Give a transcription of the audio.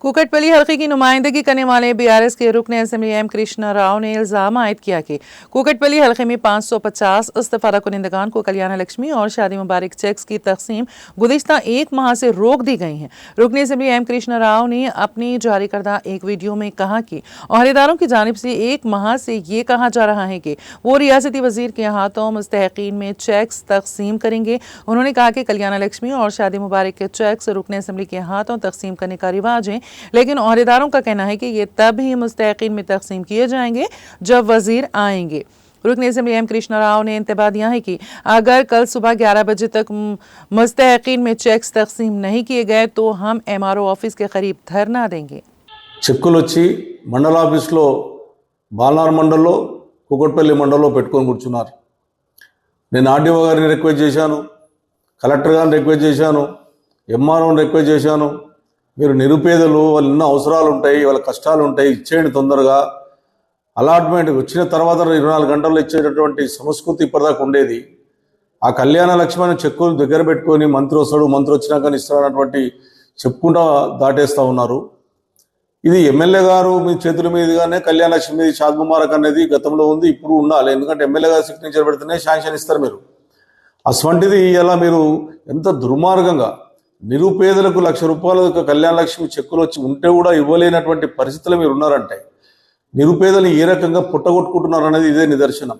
कुकटपल्ली हल्के की नुमाइंदगी करने वाले बीआरएस के रुकन असेंबली एम कृष्णा राव ने इल्जाम आयद किया कि कुकटपल्ली हल्के में 550 इस्तीफादा कुनिंदगान को कल्याण लक्ष्मी और शादी मुबारक चेक्स की तकसीम गुज़िश्ता एक माह से रोक दी गई है। रुकन असेंबली एम कृष्णा राव ने अपनी जारी करदा एक वीडियो में कहा कि अहदेदारों की जानिब से एक माह से ये कहा जा रहा है कि वो रियासती वजीर के हाथों मुस्तहकीन में चेक्स तकसीम करेंगे। उन्होंने कहा कि कल्याण लक्ष्मी और शादी मुबारक के चेक्स रुकन असेंबली के हाथों तकसीम करने का रिवाज है, लेकिन अहदेदारों का कहना है कि ये तब ही मुस्तहकीन में तकसीम किए जाएंगे जब वजीर आएंगे। रुकन असेंबली एम कृष्णा राव ने इंतबाह दिया है कि अगर कल सुबह 11 बजे तक मुस्तहकीन में चेक्स तकसीम नहीं किए गए तो हम MRO ऑफिस के करीब धरना देंगे। చెక్కులు వచ్చి మండల ఆఫీస్లో బాలనార్ మండల్లో కుకట్పల్లి మండల్లో పెట్టుకొని కూర్చున్నారు. నేను ఆర్డీఓ గారిని రిక్వెస్ట్ చేశాను, కలెక్టర్ గారిని రిక్వెస్ట్ చేశాను, ఎంఆర్ఓని రిక్వెస్ట్ చేశాను. మీరు నిరుపేదలు, వాళ్ళు ఎన్నో అవసరాలు ఉంటాయి, వాళ్ళ కష్టాలు ఉంటాయి, ఇచ్చేయండి తొందరగా. అలాట్మెంట్ వచ్చిన తర్వాత 24 గంటల్లో ఇచ్చేటటువంటి సంస్కృతి ఇప్పటిదాకా ఉండేది. ఆ కళ్యాణ లక్ష్మి చెక్కులు దగ్గర పెట్టుకొని మంత్రి వస్తాడు, మంత్రి వచ్చినాక ఇస్తాడన్నటువంటి చెప్పుకుంటా దాటేస్తూ ఉన్నారు. ఇది ఎమ్మెల్యే గారు మీ చేతుల మీదుగానే కళ్యాణ లక్ష్మి షాద్ ముబారక్ అనేది గతంలో ఉంది, ఇప్పుడు ఉండాలి. ఎందుకంటే ఎమ్మెల్యే గారు సిగ్నేచర్ పెడితేనే శాంక్షన్ ఇస్తారు మీరు. అటువంటిది ఇలా మీరు ఎంత దుర్మార్గంగా నిరుపేదలకు ₹1,00,000 కళ్యాణ లక్ష్మి చెక్కులు వచ్చి ఉంటే కూడా ఇవ్వలేనటువంటి పరిస్థితులు మీరు ఉన్నారంటే నిరుపేదలు ఏ రకంగా పుట్టగొట్టుకుంటున్నారు అనేది ఇదే నిదర్శనం.